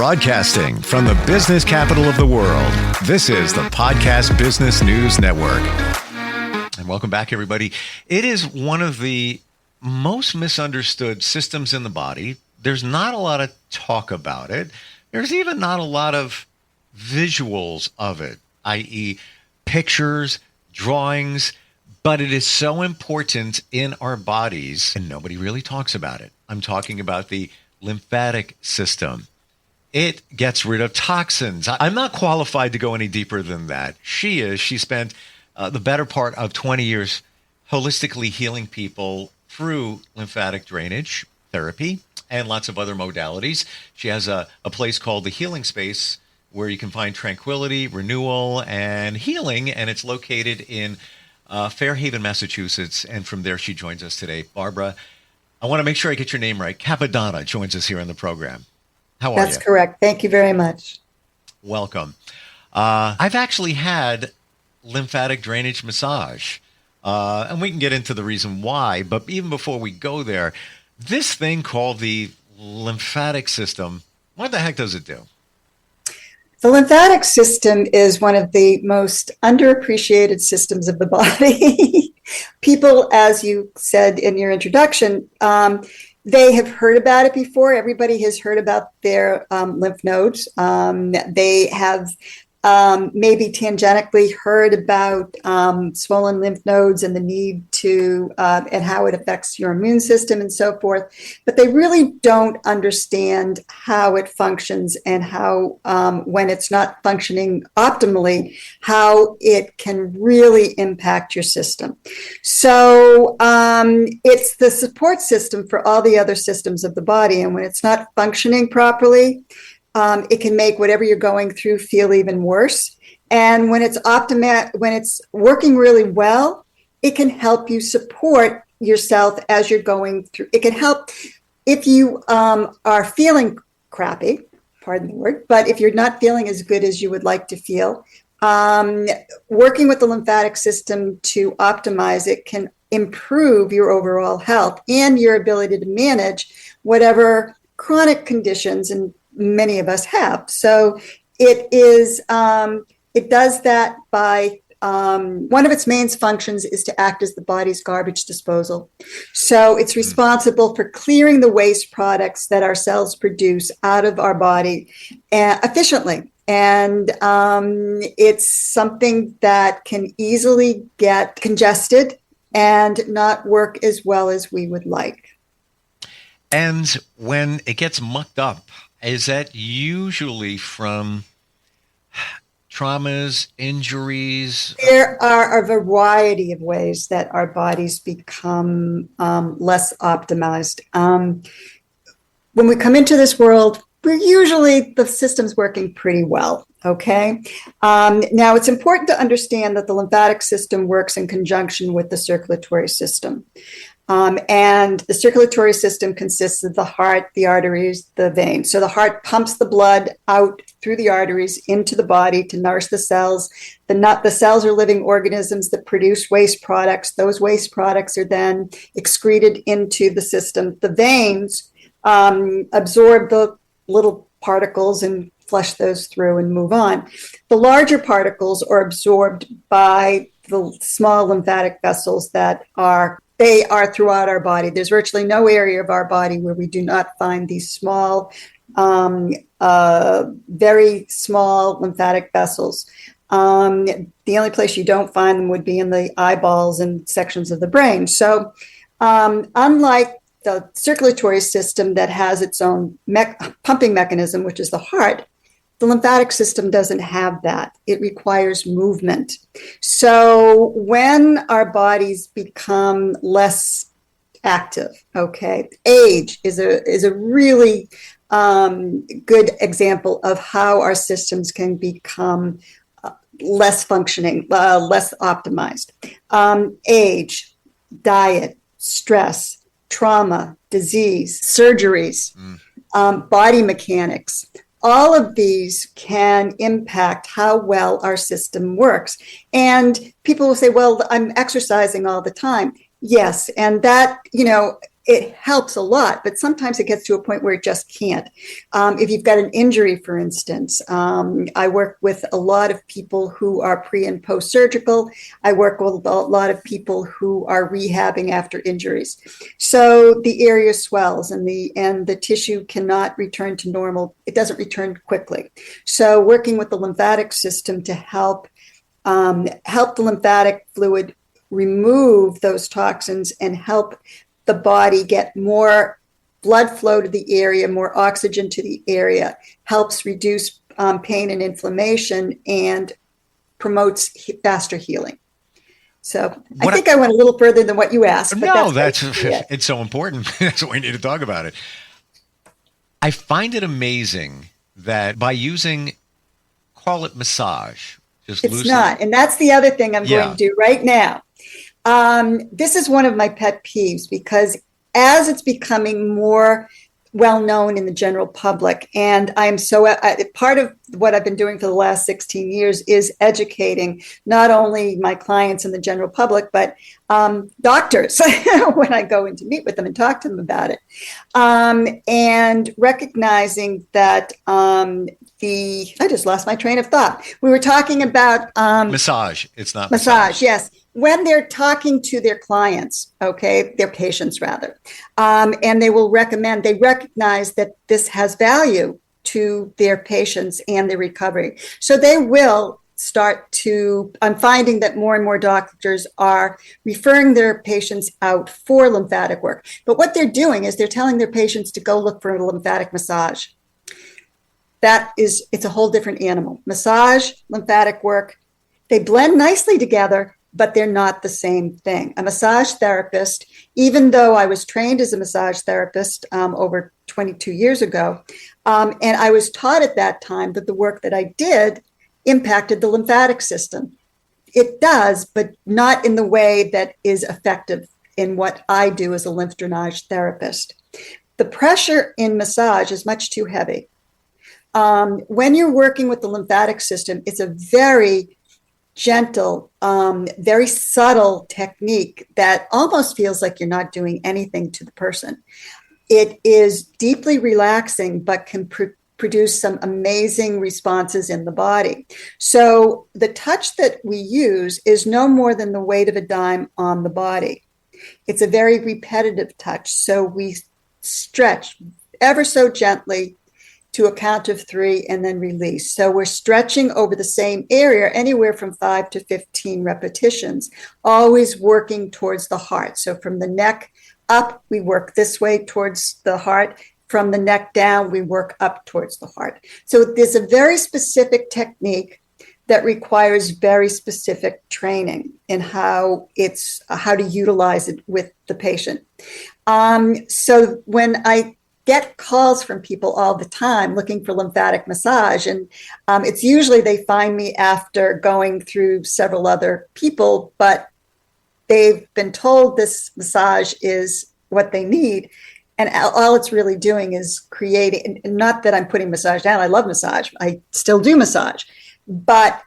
Broadcasting from the business capital of the world, this is the Podcast Business News Network. And welcome back, everybody. It is one of the most misunderstood systems in the body. There's not a lot of talk about it. There's even not a lot of visuals of it, i.e. pictures, drawings, but it is so important in our bodies, and nobody really talks about it. I'm talking about the lymphatic system. It gets rid of toxins. I'm not qualified to go any deeper than that. She is. She spent the better part of 20 years holistically healing people through lymphatic drainage therapy and lots of other modalities. She has a place called the Healing Space where you can find tranquility, renewal, and healing, and it's located in Fairhaven, Massachusetts, and from there she joins us today. Barbara, I want to make sure I get your name right. Cappadona joins us here on the program. How are you? That's correct. Thank you very much. Welcome. I've actually had lymphatic drainage massage, and we can get into the reason why, but even before we go there, this thing called the lymphatic system, what the heck does it do? The lymphatic system is one of the most underappreciated systems of the body. People, as you said in your introduction, they have heard about it before. Everybody has heard about their lymph nodes. They have maybe tangentially heard about swollen lymph nodes and the need to, and how it affects your immune system and so forth. But they really don't understand how it functions and how, when it's not functioning optimally, how it can really impact your system. So it's the support system for all the other systems of the body. And when it's not functioning properly, it can make whatever you're going through feel even worse. And when it's when it's working really well, it can help you support yourself as you're going through. It can help if you are feeling crappy, pardon the word, but if you're not feeling as good as you would like to feel, working with the lymphatic system to optimize it can improve your overall health and your ability to manage whatever chronic conditions and many of us have. So it is, it does that by, one of its main functions is to act as the body's garbage disposal. So it's responsible for clearing the waste products that our cells produce out of our body efficiently. And it's something that can easily get congested and not work as well as we would like. And when it gets mucked up, is that usually from traumas, injuries? There are a variety of ways that our bodies become less optimized. When we come into this world, the system's working pretty well, okay? Now, it's important to understand that the lymphatic system works in conjunction with the circulatory system. And the circulatory system consists of the heart, the arteries, the veins. So the heart pumps the blood out through the arteries into the body to nourish the cells. The cells are living organisms that produce waste products. Those waste products are then excreted into the system. The veins absorb the little particles and flush those through and move on. The larger particles are absorbed by the small lymphatic vessels that are throughout our body. There's virtually no area of our body where we do not find these small, very small lymphatic vessels. The only place you don't find them would be in the eyeballs and sections of the brain. So unlike the circulatory system that has its own pumping mechanism, which is the heart, the lymphatic system doesn't have that. It requires movement. So when our bodies become less active, okay, age is a really good example of how our systems can become less functioning, less optimized. Age, diet, stress, trauma, disease, surgeries, body mechanics. All of these can impact how well our system works. And people will say, well, I'm exercising all the time. Yes. And that, it helps a lot, but sometimes it gets to a point where it just can't. If you've got an injury, for instance, I work with a lot of people who are pre and post surgical. I work with a lot of people who are rehabbing after injuries. So the area swells and the tissue cannot return to normal. It doesn't return quickly. So working with the lymphatic system to help the lymphatic fluid remove those toxins and help the body get more blood flow to the area, more oxygen to the area, helps reduce pain and inflammation, and promotes faster healing. So I think I went a little further than what you asked. But no, it's so important. That's why we need to talk about it. I find it amazing that by using, call it massage, it's not. And that's the other thing I'm going to do right now. This is one of my pet peeves, because as it's becoming more well known in the general public, and I'm so part of what I've been doing for the last 16 years is educating not only my clients and the general public, but doctors when I go in to meet with them and talk to them about it, and recognizing that I just lost my train of thought. We were talking about massage. It's not massage. Yes. When they're talking to their clients, okay, their patients rather, and they recognize that this has value to their patients and their recovery. So they will I'm finding that more and more doctors are referring their patients out for lymphatic work. But what they're doing is they're telling their patients to go look for a lymphatic massage. It's a whole different animal. Massage, lymphatic work, they blend nicely together, but they're not the same thing. A massage therapist, even though I was trained as a massage therapist over 22 years ago, and I was taught at that time that the work that I did impacted the lymphatic system. It does, but not in the way that is effective in what I do as a lymph drainage therapist. The pressure in massage is much too heavy. When you're working with the lymphatic system, it's a very gentle, very subtle technique that almost feels like you're not doing anything to the person. It is deeply relaxing, but can produce some amazing responses in the body. So the touch that we use is no more than the weight of a dime on the body. It's a very repetitive touch. So we stretch ever so gently to a count of 3 and then release. So we're stretching over the same area, anywhere from 5 to 15 repetitions, always working towards the heart. So from the neck up, we work this way towards the heart. From the neck down, we work up towards the heart. So there's a very specific technique that requires very specific training in how to utilize it with the patient. So when I get calls from people all the time looking for lymphatic massage, and it's usually they find me after going through several other people, but they've been told this massage is what they need, and all it's really doing is creating, not that I'm putting massage down, I love massage, I still do massage, but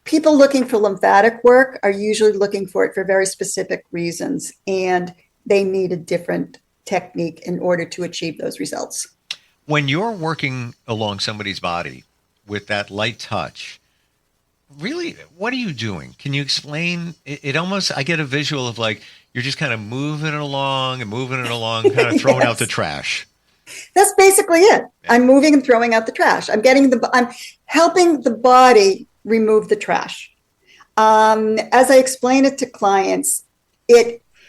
people looking for lymphatic work are usually looking for it for very specific reasons, and they need a different technique in order to achieve those results. When you're working along somebody's body with that light touch, really, what are you doing? Can you explain? It almost, I get a visual of like, you're just kind of moving it along, kind of throwing out the trash. That's basically it. Yeah. I'm moving and throwing out the trash. I'm helping the body remove the trash. As I explain it to clients,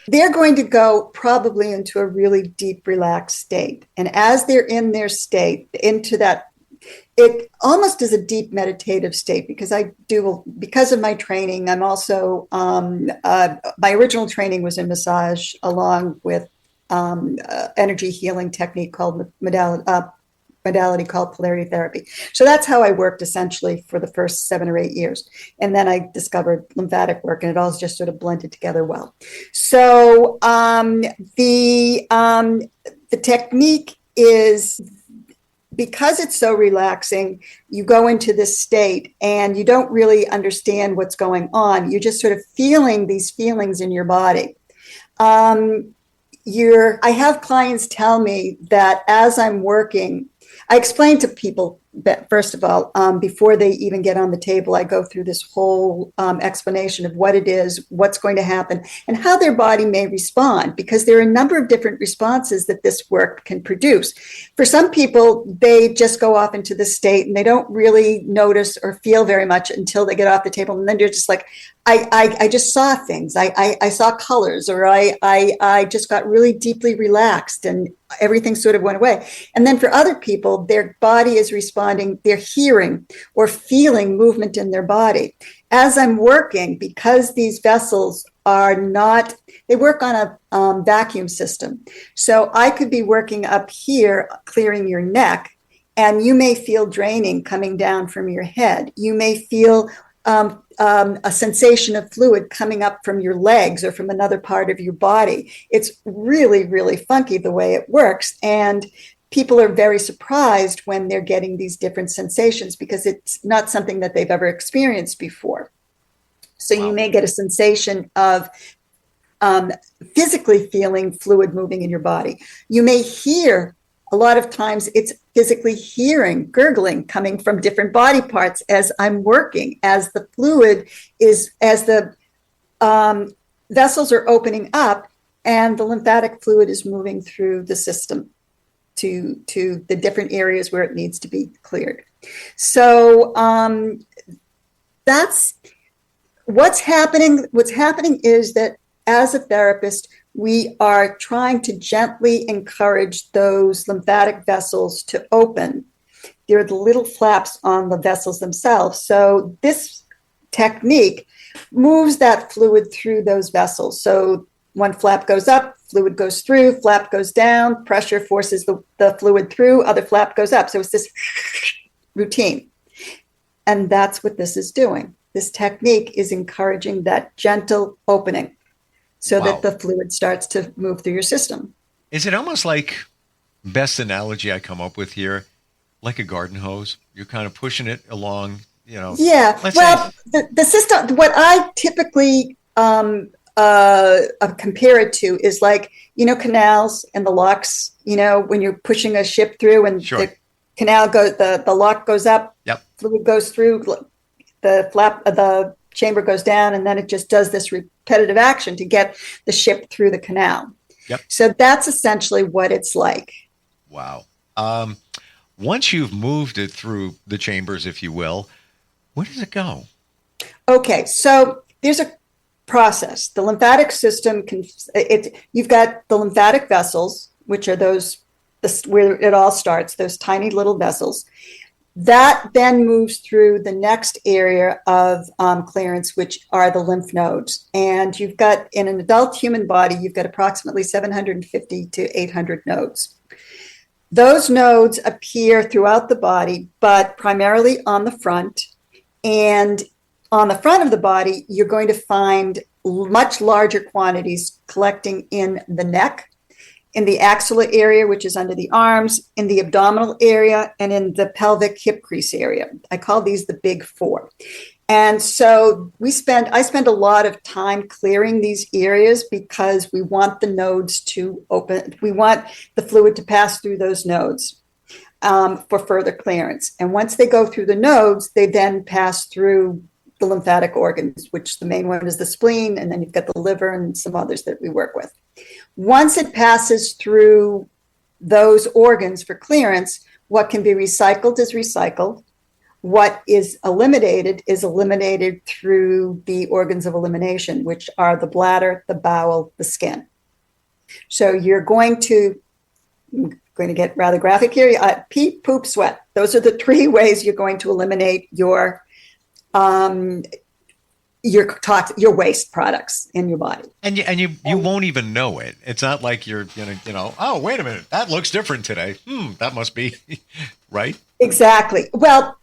they're going to go probably into a really deep, relaxed state. And as they're in their state, into that, it almost is a deep meditative state, because because of my training, I'm also, my original training was in massage along with energy healing technique called modality called polarity therapy. So that's how I worked essentially for the first 7 or 8 years. And then I discovered lymphatic work, and it all just sort of blended together well. So the technique is, because it's so relaxing, you go into this state and you don't really understand what's going on. You're just sort of feeling these feelings in your body. I have clients tell me that as I'm working, I explain to people that, first of all, before they even get on the table, I go through this whole explanation of what it is, what's going to happen, and how their body may respond, because there are a number of different responses that this work can produce. For some people, they just go off into the state and they don't really notice or feel very much until they get off the table. And then they're just like, I just saw things. I saw colors, or I just got really deeply relaxed and everything sort of went away. And then for other people, their body is responding, they're hearing or feeling movement in their body. As I'm working, because these vessels are not, they work on a vacuum system. So I could be working up here, clearing your neck, and you may feel draining coming down from your head. You may feel a sensation of fluid coming up from your legs or from another part of your body. It's really, really funky the way it works. And people are very surprised when they're getting these different sensations, because it's not something that they've ever experienced before. So you may get a sensation of physically feeling fluid moving in your body. You may hear, a lot of times it's physically hearing gurgling coming from different body parts as I'm working, as the fluid is, as the vessels are opening up and the lymphatic fluid is moving through the system to the different areas where it needs to be cleared. So that's what's happening. What's happening is that as a therapist, we are trying to gently encourage those lymphatic vessels to open. There are the little flaps on the vessels themselves. So this technique moves that fluid through those vessels. So one flap goes up, fluid goes through, flap goes down, pressure forces the fluid through, other flap goes up. So it's this routine. And that's what this is doing. This technique is encouraging that gentle opening, so that the fluid starts to move through your system. Is it almost like, best analogy I come up with here, like a garden hose? You're kind of pushing it along, you know. Yeah, the system, what I typically compare it to is like, you know, canals and the locks, you know, when you're pushing a ship through and the canal goes, the lock goes up, fluid goes through, the flap of the chamber goes down, and then it just does this repetitive action to get the ship through the canal. So that's essentially what it's like. Wow. Once you've moved it through the chambers, if you will, where does it go? Okay, so there's a process. The lymphatic system you've got the lymphatic vessels, which are where it all starts, those tiny little vessels. That then moves through the next area of clearance, which are the lymph nodes. And you've got, in an adult human body, you've got approximately 750 to 800 nodes. Those nodes appear throughout the body, but primarily on the front. And on the front of the body, you're going to find much larger quantities collecting in the neck, in the axilla area, which is under the arms, in the abdominal area, and in the pelvic hip crease area. I call these the big four. And so I spend a lot of time clearing these areas, because we want the nodes to open. We want the fluid to pass through those nodes for further clearance. And once they go through the nodes, they then pass through the lymphatic organs, which the main one is the spleen, and then you've got the liver and some others that we work with. Once it passes through those organs for clearance, what can be recycled is recycled. What is eliminated through the organs of elimination, which are the bladder, the bowel, the skin. So you're going to get rather graphic here. Pee, poop, sweat. Those are the three ways you're going to eliminate your waste products in your body. And you won't even know it. It's not like you're going to, oh, wait a minute, that looks different today. That must be, right? Exactly. Well,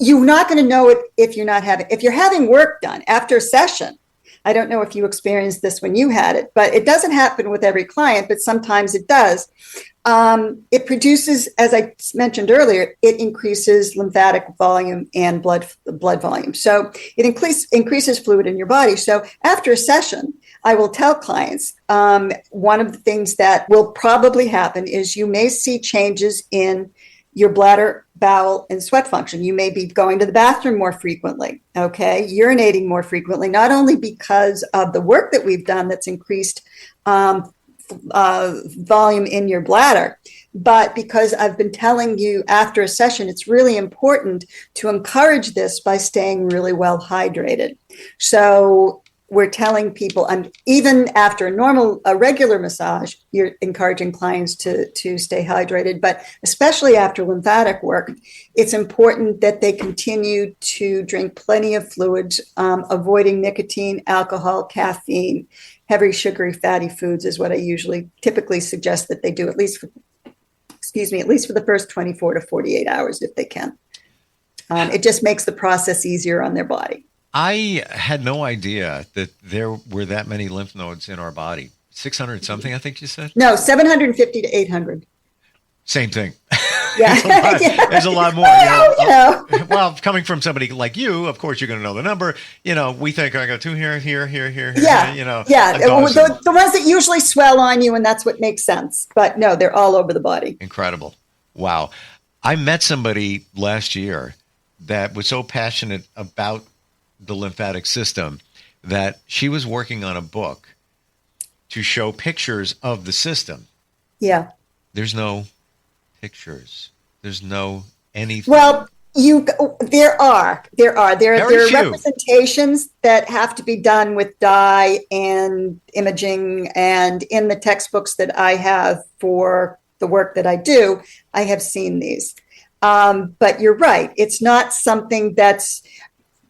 you're not going to know it if you're having work done after a session. I don't know if you experienced this when you had it, but it doesn't happen with every client, but sometimes it does. It produces, as I mentioned earlier, it increases lymphatic volume and blood volume. So it increases fluid in your body. So after a session, I will tell clients, one of the things that will probably happen is you may see changes in your bladder, bowel, and sweat function. You may be going to the bathroom more frequently, okay, urinating more frequently, not only because of the work that we've done that's increased volume in your bladder, but because I've been telling you after a session, it's really important to encourage this by staying really well hydrated. So we're telling people, even after a regular massage, you're encouraging clients to stay hydrated, but especially after lymphatic work, it's important that they continue to drink plenty of fluids, avoiding nicotine, alcohol, caffeine. Heavy, sugary, fatty foods is what I typically suggest that they do, at least for the first 24 to 48 hours if they can. It just makes the process easier on their body. I had no idea that there were that many lymph nodes in our body. 600 something, I think you said? No, 750 to 800. Same thing. Yeah. There's a lot more. Well, well, coming from somebody like you, of course, you're going to know the number. We think I got 2 here. Yeah. Yeah. The ones that usually swell on you, and that's what makes sense. But no, they're all over the body. Incredible. Wow. I met somebody last year that was so passionate about the lymphatic system that she was working on a book to show pictures of the system. Yeah. There's no pictures. There's no anything. Well, there are representations that have to be done with dye and imaging, and in the textbooks that I have for the work that I do, I have seen these. But you're right. It's not something that's,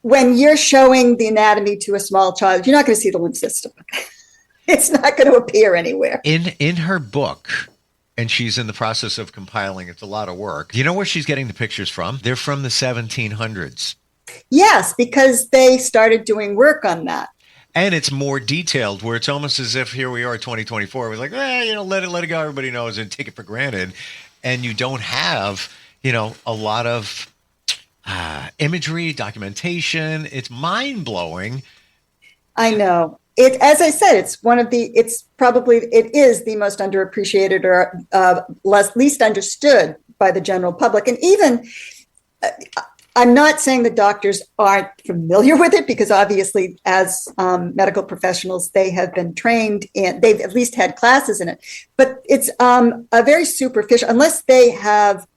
when you're showing the anatomy to a small child, you're not going to see the lymph system. It's not going to appear anywhere. In her book, and she's in the process of compiling, it's a lot of work. Do you know where she's getting the pictures from? They're from the 1700s. Yes, because they started doing work on that. And it's more detailed, where it's almost as if here we are, 2024. We're like, let it go. Everybody knows, and take it for granted. And you don't have, a lot of imagery, documentation. It's mind blowing. I know. As I said, it is the most underappreciated or least understood by the general public. And even, I'm not saying the doctors aren't familiar with it, because obviously as medical professionals, they have been trained and they've at least had classes in it. But it's a very superficial, unless they have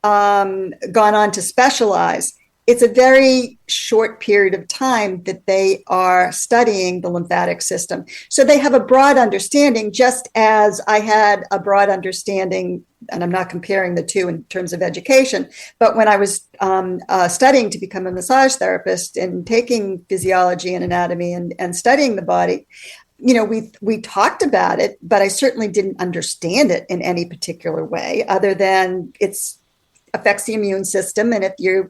gone on to specialize. It's a very short period of time that they are studying the lymphatic system. So they have a broad understanding, just as I had a broad understanding, and I'm not comparing the two in terms of education, but when I was studying to become a massage therapist and taking physiology and anatomy and studying the body, we talked about it, but I certainly didn't understand it in any particular way, other than it's affects the immune system, and if you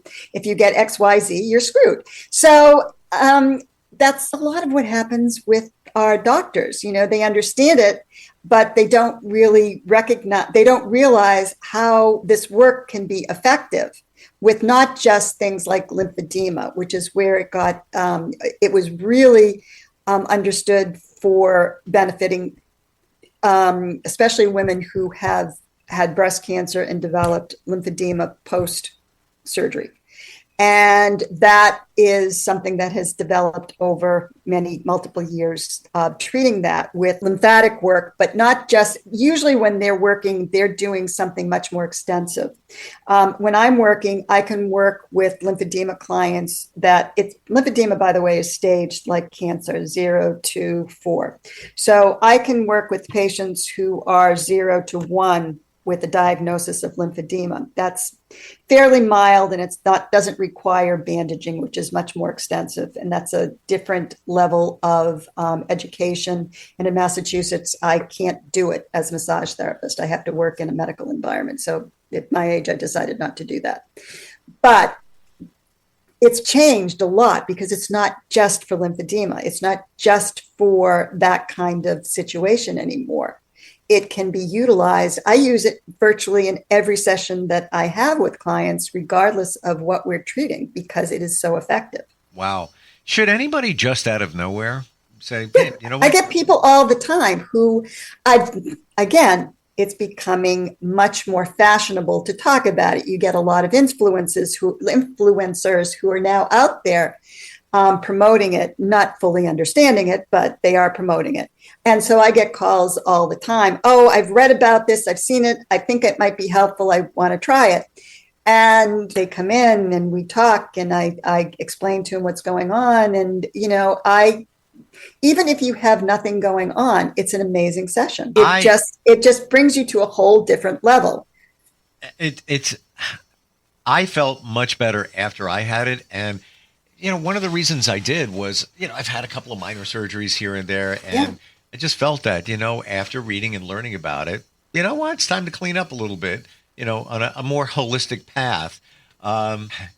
get XYZ, you're screwed. So that's a lot of what happens with our doctors. They understand it, but they don't really realize how this work can be effective with not just things like lymphedema, which is where it was really understood for benefiting, especially women who have had breast cancer and developed lymphedema post-surgery. And that is something that has developed over multiple years of treating that with lymphatic work, but not just, usually when they're working, they're doing something much more extensive. When I'm working, I can work with lymphedema clients lymphedema, by the way, is staged like cancer, 0 to 4. So I can work with patients who are 0 to 1 with a diagnosis of lymphedema. That's fairly mild, and doesn't require bandaging, which is much more extensive. And that's a different level of education. And in Massachusetts, I can't do it as a massage therapist. I have to work in a medical environment. So at my age, I decided not to do that. But it's changed a lot because it's not just for lymphedema. It's not just for that kind of situation anymore. It can be utilized. I use it virtually in every session that I have with clients, regardless of what we're treating, because it is so effective. Wow. Should anybody just out of nowhere say, hey, you know what? I get people all the time who again, it's becoming much more fashionable to talk about it. You get a lot of influencers who are now out there promoting it, not fully understanding it, but they are promoting it. And so I get calls all the time. Oh, I've read about this. I've seen it. I think it might be helpful. I want to try it. And they come in and we talk and I explain to them what's going on. And, even if you have nothing going on, it's an amazing session. It just brings you to a whole different level. I felt much better after I had it. And, one of the reasons I did was, I've had a couple of minor surgeries here and there. And I just felt that, after reading and learning about it, it's time to clean up a little bit, on a more holistic path.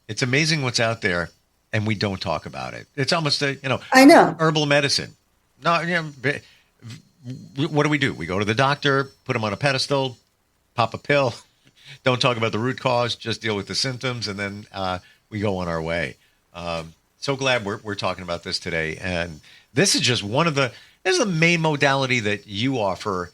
It's amazing what's out there. And we don't talk about it. It's almost I know, herbal medicine. No, what do? We go to the doctor, put him on a pedestal, pop a pill. Don't talk about the root cause. Just deal with the symptoms, and then we go on our way. So glad we're talking about this today. And this is just this is the main modality that you offer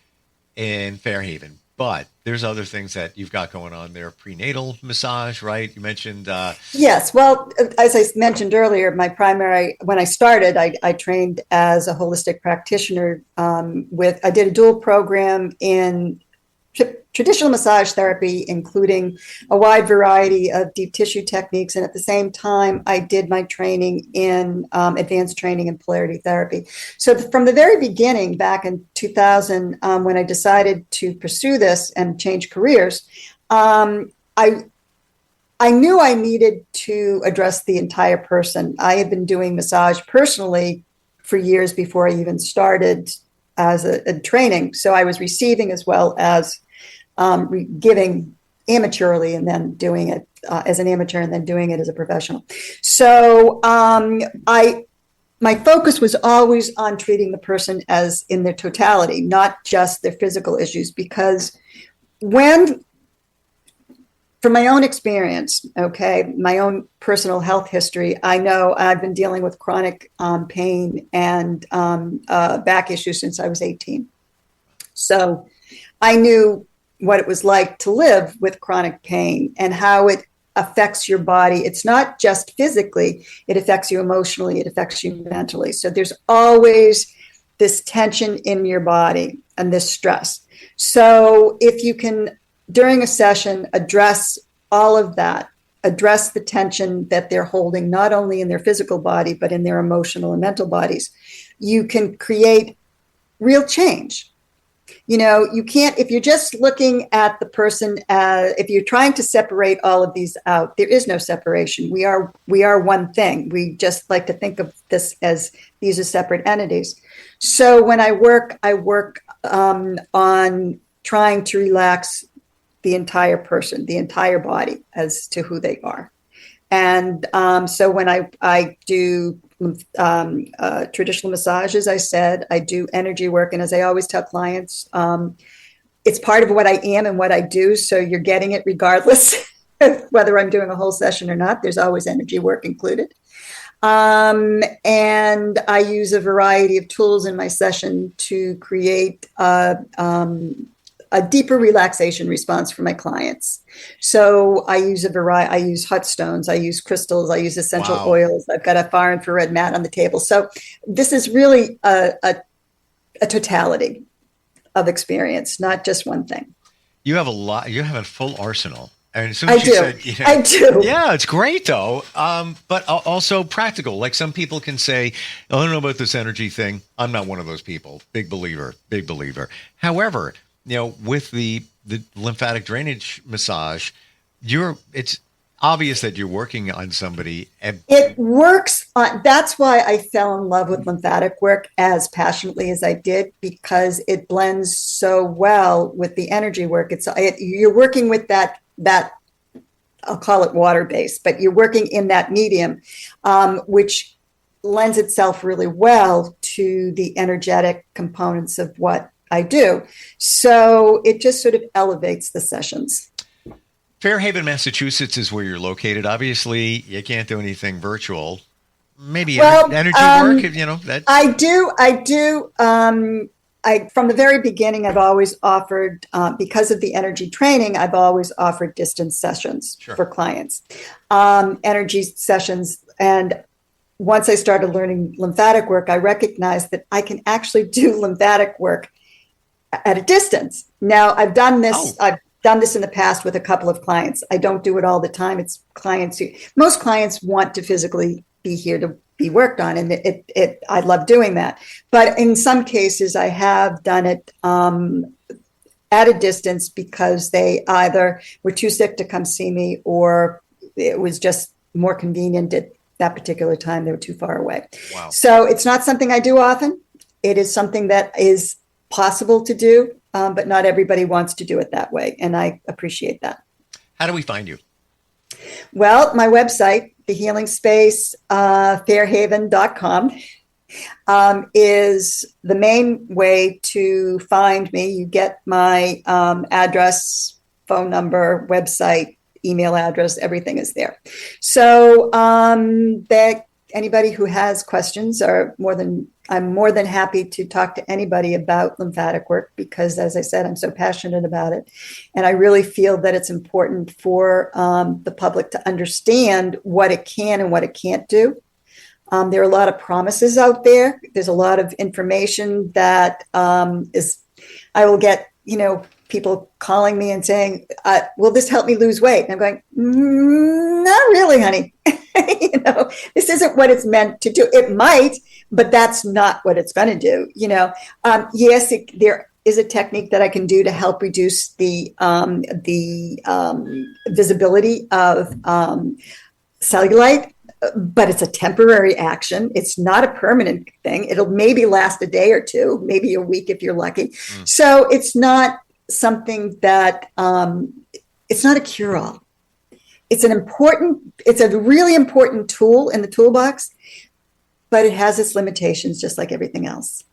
in Fairhaven. But there's other things that you've got going on there. Prenatal massage, right? You mentioned. Yes. Well, as I mentioned earlier, when I started, I trained as a holistic practitioner I did a dual program in traditional massage therapy, including a wide variety of deep tissue techniques. And at the same time, I did my training in advanced training in polarity therapy. So from the very beginning, back in 2000, when I decided to pursue this and change careers, I knew I needed to address the entire person. I had been doing massage personally for years before I even started as a training. So I was receiving as well as giving amateurly and then doing it as an amateur and then doing it as a professional. So my focus was always on treating the person as in their totality, not just their physical issues, because from my own experience, my own personal health history, I know I've been dealing with chronic pain and back issues since I was 18. So I knew what it was like to live with chronic pain and how it affects your body. It's not just physically, it affects you emotionally, it affects you mentally. So there's always this tension in your body and this stress. So if you can, during a session, address all of that, address the tension that they're holding, not only in their physical body, but in their emotional and mental bodies, you can create real change. You can't, if you're just looking at the person, if you're trying to separate all of these out, there is no separation. We are one thing. We just like to think of this as these are separate entities. So when I work on trying to relax the entire person, the entire body as to who they are. And so when I do traditional massage, as I said, I do energy work. And as I always tell clients, it's part of what I am and what I do. So you're getting it regardless whether I'm doing a whole session or not. There's always energy work included. And I use a variety of tools in my session to create a deeper relaxation response for my clients. So I use I use hot stones, I use crystals, I use essential oils. I've got a far infrared mat on the table. So this is really a totality of experience, not just one thing. You have a full arsenal. And as soon I as you said, I do. Yeah, it's great though. But also practical. Like some people can say, I don't know about this energy thing. I'm not one of those people. Big believer. However, with the lymphatic drainage massage, it's obvious that you're working on somebody. It works. That's why I fell in love with lymphatic work as passionately as I did, because it blends so well with the energy work. You're working with that I'll call it water-based, but you're working in that medium, which lends itself really well to the energetic components of what I do. So it just sort of elevates the sessions. Fairhaven, Massachusetts is where you're located. Obviously, you can't do anything virtual. Maybe energy work, that. I do. From the very beginning, I've always offered, because of the energy training, I've always offered distance sessions for clients, energy sessions. And once I started learning lymphatic work, I recognized that I can actually do lymphatic work at a distance. Now, I've done this. I've done this in the past with a couple of clients. I don't do it all the time. It's most clients want to physically be here to be worked on, and I love doing that. But in some cases, I have done it at a distance because they either were too sick to come see me, or it was just more convenient at that particular time. They were too far away. Wow. So it's not something I do often. It is something that is possible to do, but not everybody wants to do it that way, and I appreciate that. How do we find you? Well, my website, the Healing Space, fairhaven.com, is the main way to find me. You get my address, phone number, website, email address, everything is there. So that anybody who has questions I'm more than happy to talk to anybody about lymphatic work, because, as I said, I'm so passionate about it. And I really feel that it's important for the public to understand what it can and what it can't do. There are a lot of promises out there. There's a lot of information that I will get, people calling me and saying, will this help me lose weight? And I'm going, not really, honey. This isn't what it's meant to do. It might, but that's not what it's going to do. Yes, there is a technique that I can do to help reduce the visibility of cellulite, but it's a temporary action. It's not a permanent thing. It'll maybe last a day or two, maybe a week if you're lucky. So it's not something that it's not a cure-all. It's a really important tool in the toolbox, but it has its limitations just like everything else.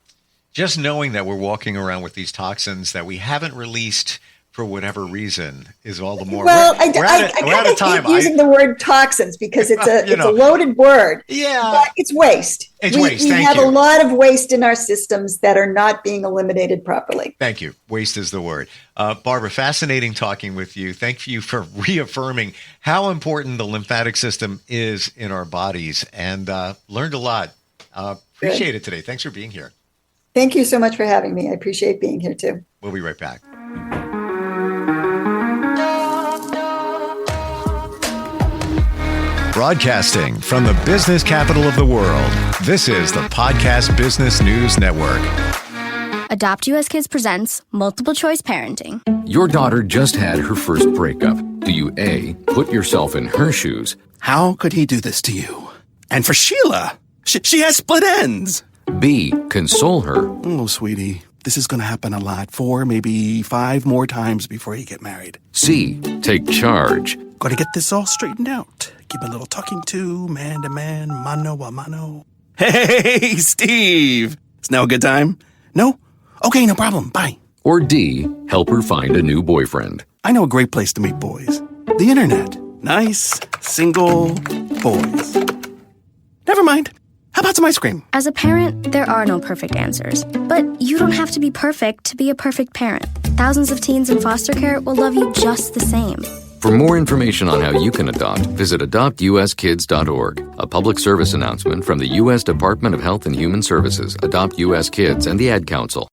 Just knowing that we're walking around with these toxins that we haven't released for whatever reason is all the more. Well, we're out of time. Using the word toxins because it's a loaded word. Yeah, but it's waste. We have a lot of waste in our systems that are not being eliminated properly. Thank you. Waste is the word. Barbara, fascinating talking with you. Thank you for reaffirming how important the lymphatic system is in our bodies, and learned a lot. Appreciate it today. Thanks for being here. Thank you so much for having me. I appreciate being here too. We'll be right back. Broadcasting from the business capital of the world, this is the Podcast Business News Network. Adopt US Kids presents Multiple Choice Parenting. Your daughter just had her first breakup. Do you A, put yourself in her shoes? How could he do this to you? And for Sheila, she has split ends. B, console her? Oh, sweetie, this is going to happen a lot. 4, maybe 5 more times before you get married. C, take charge? Got to get this all straightened out. Give a little talking to, man, mano a mano. Hey, Steve! Is now a good time? No? Okay, no problem. Bye. Or D, help her find a new boyfriend? I know a great place to meet boys. The internet. Nice, single boys. Never mind. How about some ice cream? As a parent, there are no perfect answers. But you don't have to be perfect to be a perfect parent. Thousands of teens in foster care will love you just the same. For more information on how you can adopt, visit adoptuskids.org. A public service announcement from the U.S. Department of Health and Human Services, Adopt U.S. Kids, and the Ad Council.